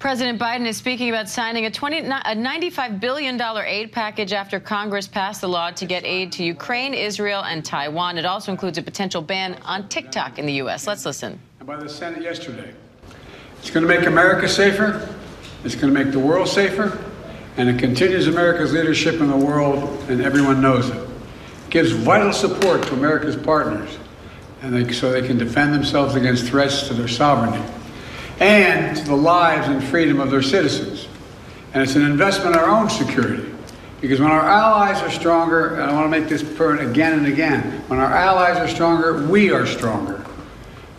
President Biden is speaking about signing a $95 billion aid package after Congress passed the law to get aid to Ukraine, Israel, and Taiwan. It also includes a potential ban on TikTok in the U.S. Let's listen. By the Senate yesterday. It's going to make America safer. It's going to make the world safer. And it continues America's leadership in the world, and everyone knows it. It gives vital support to America's partners, and so they can defend themselves against threats to their sovereignty and to the lives and freedom of their citizens. And it's an investment in our own security, because when our allies are stronger, and I want to make this point again and again, when our allies are stronger, we are stronger.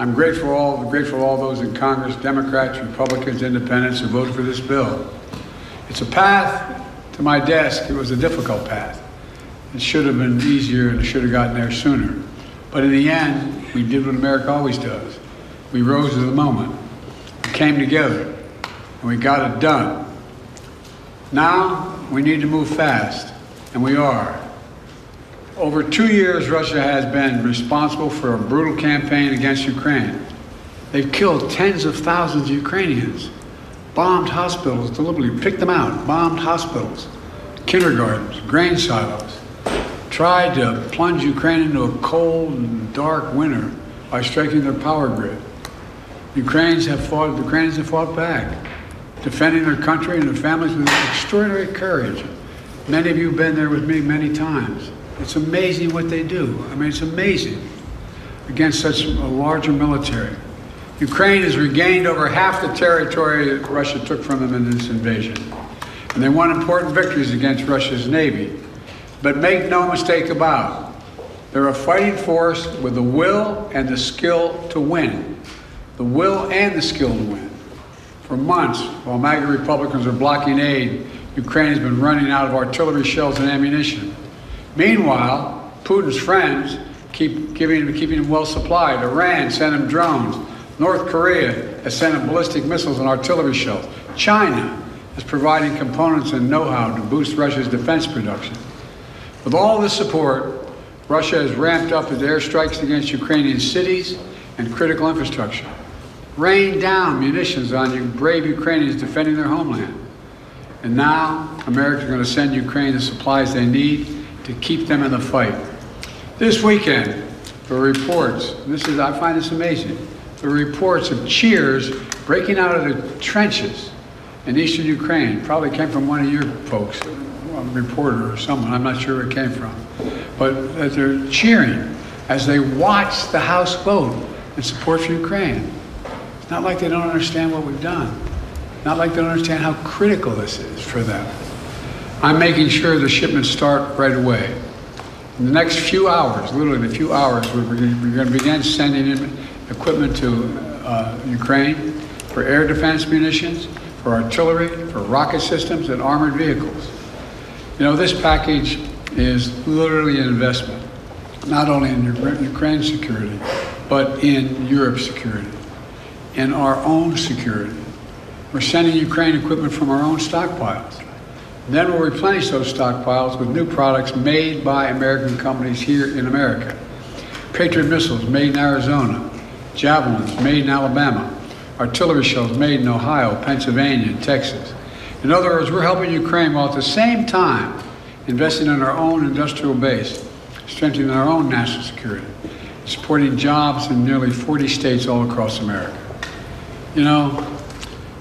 I'm grateful to all those in Congress, Democrats, Republicans, Independents, who voted for this bill. It's a path to my desk. It was a difficult path. It should have been easier, and it should have gotten there sooner. But in the end, we did what America always does. We rose to the moment. We came together, and we got it done. Now, we need to move fast, and we are. Over 2 years, Russia has been responsible for a brutal campaign against Ukraine. They've killed tens of thousands of Ukrainians, bombed hospitals, deliberately picked them out, bombed hospitals, kindergartens, grain silos, tried to plunge Ukraine into a cold and dark winter by striking their power grid. Ukrainians have fought back, defending their country and their families with extraordinary courage. Many of you have been there with me many times. It's amazing what they do. I mean, it's amazing against such a larger military. Ukraine has regained over half the territory that Russia took from them in this invasion. And they won important victories against Russia's Navy. But make no mistake about it, they're a fighting force with the will and the skill to win. The will and the skill to win. For months, while MAGA Republicans are blocking aid, Ukraine has been running out of artillery shells and ammunition. Meanwhile, Putin's friends keep keeping him well supplied. Iran sent him drones. North Korea has sent him ballistic missiles and artillery shells. China is providing components and know-how to boost Russia's defense production. With all this support, Russia has ramped up its airstrikes against Ukrainian cities and critical infrastructure, rained down munitions on you brave Ukrainians defending their homeland. And now, America is going to send Ukraine the supplies they need to keep them in the fight. This weekend, there were reports, and I find this amazing, there were reports of cheers breaking out of the trenches in eastern Ukraine. Probably came from one of your folks, a reporter or someone, I'm not sure where it came from. But they're cheering as they watch the House vote in support for Ukraine. It's not like they don't understand what we've done. Not like they don't understand how critical this is for them. I'm making sure the shipments start right away. In the next few hours, literally in a few hours, we're going to begin sending in equipment to Ukraine for air defense munitions, for artillery, for rocket systems, and armored vehicles. You know, this package is literally an investment, not only in Ukraine's security, but in Europe's security, in our own security. We're sending Ukraine equipment from our own stockpiles. Then we'll replenish those stockpiles with new products made by American companies here in America. Patriot missiles made in Arizona, Javelins made in Alabama, artillery shells made in Ohio, Pennsylvania, and Texas. In other words, we're helping Ukraine while at the same time investing in our own industrial base, strengthening our own national security, supporting jobs in nearly 40 states all across America. You know,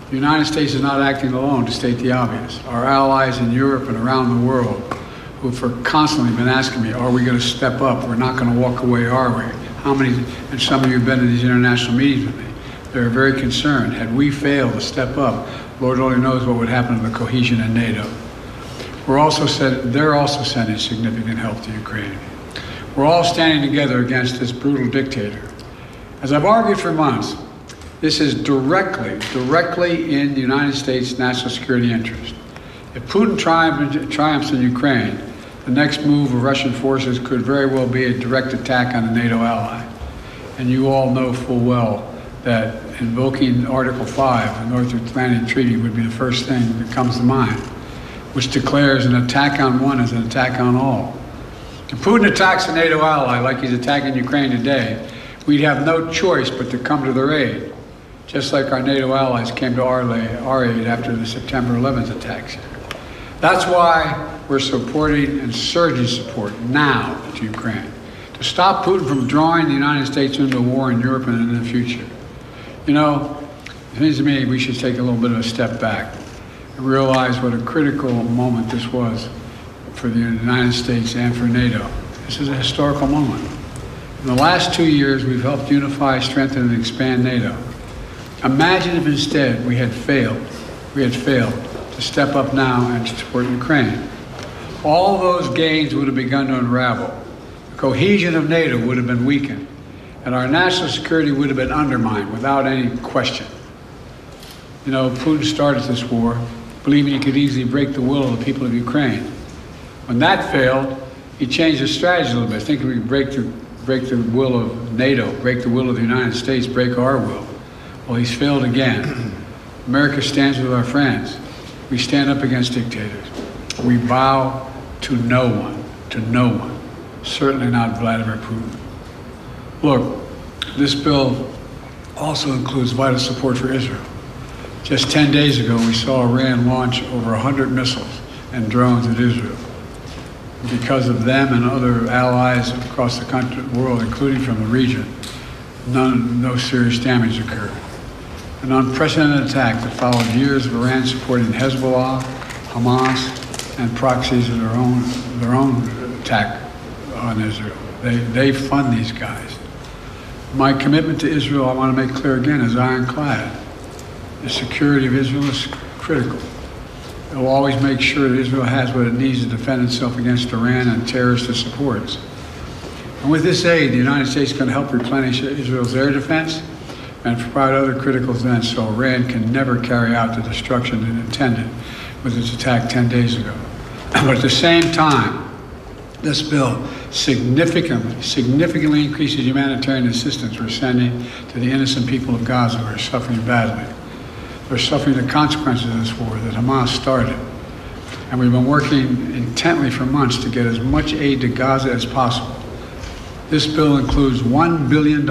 the United States is not acting alone, to state the obvious. Our allies in Europe and around the world, who've constantly been asking me, are we going to step up? We're not going to walk away, are we? How many, and some of you have been in these international meetings with me, they're very concerned. Had we failed to step up, Lord only knows what would happen to the cohesion in NATO. They're also sending significant help to Ukraine. We're all standing together against this brutal dictator. As I've argued for months, this is directly in the United States' national security interest. If Putin triumphs in Ukraine, the next move of Russian forces could very well be a direct attack on a NATO ally. And you all know full well that invoking Article 5, the North Atlantic Treaty, would be the first thing that comes to mind, which declares an attack on one as an attack on all. If Putin attacks a NATO ally like he's attacking Ukraine today, we'd have no choice but to come to their aid. just like our NATO allies came to our aid after the September 11th attacks. That's why we're supporting and surging support now to Ukraine, to stop Putin from drawing the United States into a war in Europe and in the future. You know, it seems to me we should take a little bit of a step back and realize what a critical moment this was for the United States and for NATO. This is a historical moment. In the last 2 years, we've helped unify, strengthen, and expand NATO. Imagine if instead we had failed to step up now and support Ukraine. All those gains would have begun to unravel. The cohesion of NATO would have been weakened, and our national security would have been undermined without any question. You know, Putin started this war believing he could easily break the will of the people of Ukraine. When that failed, he changed his strategy a little bit, thinking we could break the will of NATO, break the will of the United States, break our will. Well, he's failed again. America stands with our friends. We stand up against dictators. We bow to no one, certainly not Vladimir Putin. Look, this bill also includes vital support for Israel. Just 10 days ago, we saw Iran launch over 100 missiles and drones at Israel. Because of them and other allies across the world, including from the region, no serious damage occurred. An unprecedented attack that followed years of Iran supporting Hezbollah, Hamas, and proxies of their own attack on Israel. They fund these guys. My commitment to Israel, I want to make clear again, is ironclad. The security of Israel is critical. It will always make sure that Israel has what it needs to defend itself against Iran and terrorists it supports. And with this aid, the United States is going to help replenish Israel's air defense and provide other critical defense so Iran can never carry out the destruction it intended with its attack 10 days ago. But at the same time, this bill significantly increases humanitarian assistance we're sending to the innocent people of Gaza who are suffering badly. They're suffering the consequences of this war that Hamas started. And we've been working intently for months to get as much aid to Gaza as possible. This bill includes $1 billion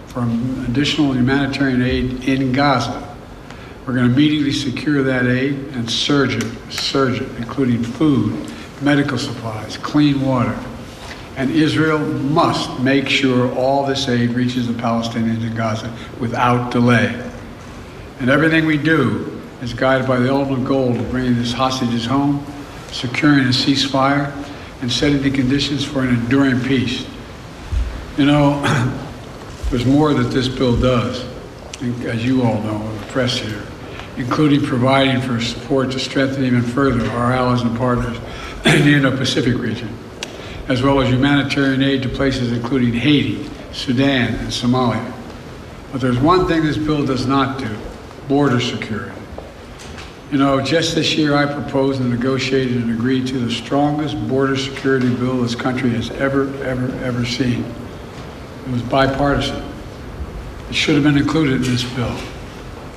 for additional humanitarian aid in Gaza. We're going to immediately secure that aid and surge it, including food, medical supplies, clean water. And Israel must make sure all this aid reaches the Palestinians in Gaza without delay. And everything we do is guided by the ultimate goal of bringing these hostages home, securing a ceasefire, and setting the conditions for an enduring peace. You know, there's more that this bill does, as you all know, the press here, including providing for support to strengthen even further our allies and partners in the Indo-Pacific region, as well as humanitarian aid to places including Haiti, Sudan, and Somalia. But there's one thing this bill does not do: border security. You know, just this year I proposed and negotiated and agreed to the strongest border security bill this country has ever seen. It was bipartisan. It should have been included in this bill.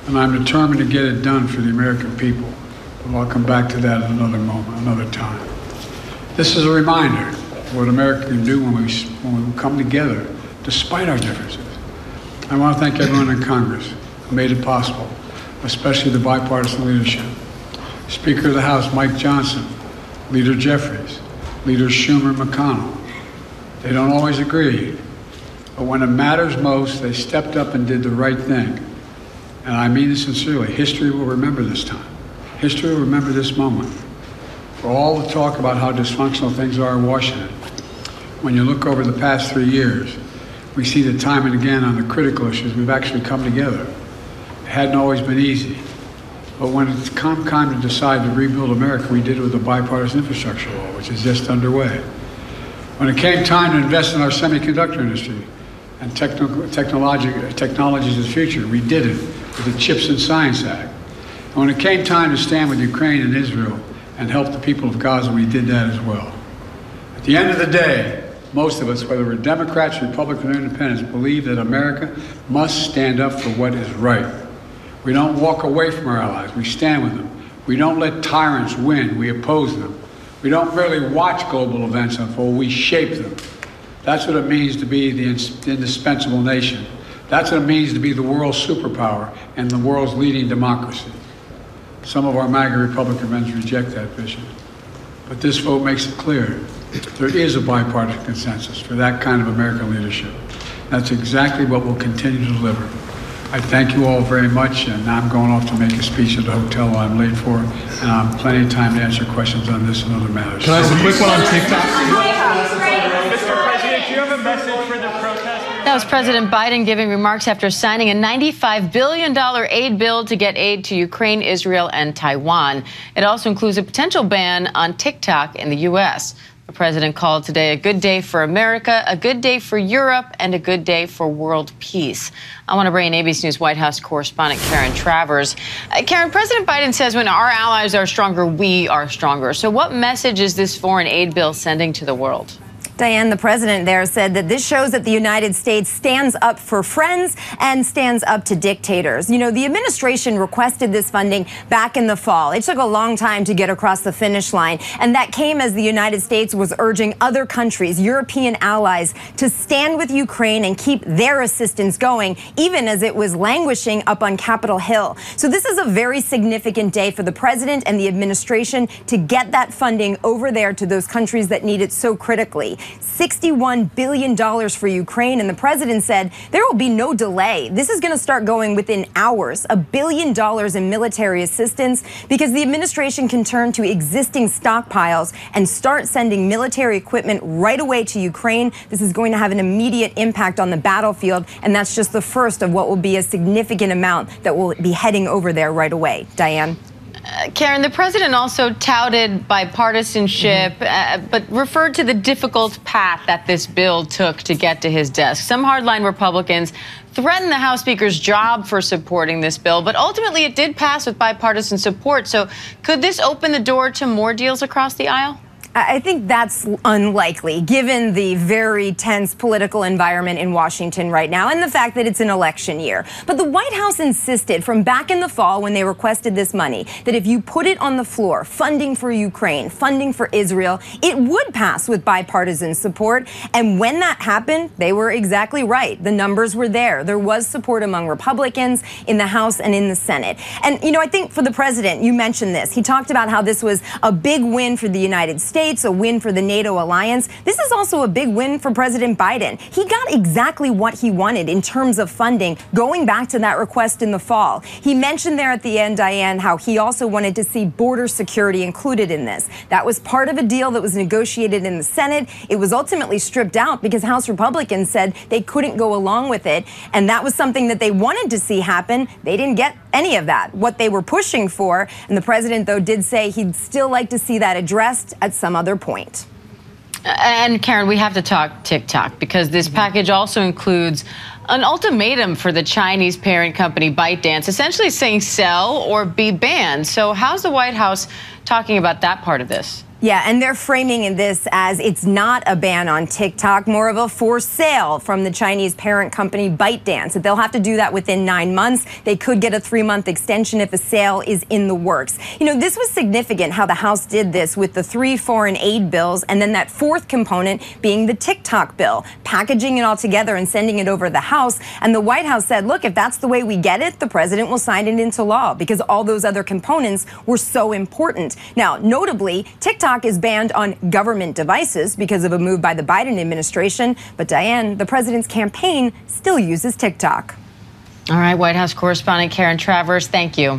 And I'm determined to get it done for the American people. But I'll come back to that at another moment, another time. This is a reminder of what America can do when we come together, despite our differences. I want to thank everyone in Congress who made it possible, especially the bipartisan leadership. Speaker of the House, Mike Johnson, Leader Jeffries, Leaders Schumer, McConnell. They don't always agree, but when it matters most, they stepped up and did the right thing. And I mean this sincerely. History will remember this time. History will remember this moment. For all the talk about how dysfunctional things are in Washington, when you look over the past 3 years, we see that time and again on the critical issues, we've actually come together. It hadn't always been easy. But when it's come time to decide to rebuild America, we did it with the bipartisan infrastructure law, which is just underway. When it came time to invest in our semiconductor industry and technologies of the future, we did it with the Chips and Science Act. And when it came time to stand with Ukraine and Israel and help the people of Gaza, we did that as well. At the end of the day, most of us, whether we're Democrats, Republicans, or Independents, believe that America must stand up for what is right. We don't walk away from our allies. We stand with them. We don't let tyrants win. We oppose them. We don't merely watch global events unfold. We shape them. That's what it means to be the indispensable nation That's what it means to be the world's superpower and the world's leading democracy. Some of our MAGA Republican friends reject that vision. But this vote makes it clear there is a bipartisan consensus for that kind of American leadership. That's exactly what we'll continue to deliver. I thank you all very much, and now I'm going off to make a speech at the hotel I'm late for, and I have plenty of time to answer questions on this and other matters. Can I ask a quick one on TikTok? Mr. President, do you have a message for the protesters? That was President Biden giving remarks after signing a $95 billion aid bill to get aid to Ukraine, Israel, and Taiwan. It also includes a potential ban on TikTok in the U.S. The president called today a good day for America, a good day for Europe, and a good day for world peace. I want to bring in ABC News White House correspondent Karen Travers. Karen, President Biden says when our allies are stronger, we are stronger. So what message is this foreign aid bill sending to the world? Diane, the president there said that this shows that the United States stands up for friends and stands up to dictators. You know, the administration requested this funding back in the fall. It took a long time to get across the finish line, and that came as the United States was urging other countries, European allies, to stand with Ukraine and keep their assistance going, even as it was languishing up on Capitol Hill. So this is a very significant day for the president and the administration to get that funding over there to those countries that need it so critically. $61 billion for Ukraine, and the president said there will be no delay. This is going to start going within hours, $1 billion in military assistance, because the administration can turn to existing stockpiles and start sending military equipment right away to Ukraine. This is going to have an immediate impact on the battlefield, and that's just the first of what will be a significant amount that will be heading over there right away. Diane? Karen, the president also touted bipartisanship, but referred to the difficult path that this bill took to get to his desk. Some hardline Republicans threatened the House Speaker's job for supporting this bill, but ultimately it did pass with bipartisan support. So could this open the door to more deals across the aisle? I think that's unlikely, given the very tense political environment in Washington right now and the fact that it's an election year. But the White House insisted from back in the fall when they requested this money that if you put it on the floor, funding for Ukraine, funding for Israel, it would pass with bipartisan support. And when that happened, they were exactly right. The numbers were there. There was support among Republicans in the House and in the Senate. And, you know, I think for the president, you mentioned this. He talked about how this was a big win for the United States. A win for the NATO alliance. This is also a big win for President Biden. He got exactly what he wanted in terms of funding, going back to that request in the fall. He mentioned there at the end, Diane, how he also wanted to see border security included in this. That was part of a deal that was negotiated in the Senate. It was ultimately stripped out because House Republicans said they couldn't go along with it. And that was something that they wanted to see happen. They didn't get any of that, what they were pushing for. And the president, though, did say he'd still like to see that addressed at some other point. And Karen, we have to talk TikTok because this package also includes an ultimatum for the Chinese parent company ByteDance, essentially saying sell or be banned. So how's the White House talking about that part of this? Yeah, and they're framing this as it's not a ban on TikTok, more of a for sale from the Chinese parent company ByteDance. That they'll have to do that within 9 months. They could get a 3-month extension if a sale is in the works. You know, this was significant how the House did this with the 3 foreign aid bills and then that 4th component being the TikTok bill, packaging it all together and sending it over the House. And the White House said, look, if that's the way we get it, the president will sign it into law because all those other components were so important. Now, notably, TikTok is banned on government devices because of a move by the Biden administration. But Diane, the president's campaign still uses TikTok. All right, White House correspondent Karen Travers, thank you.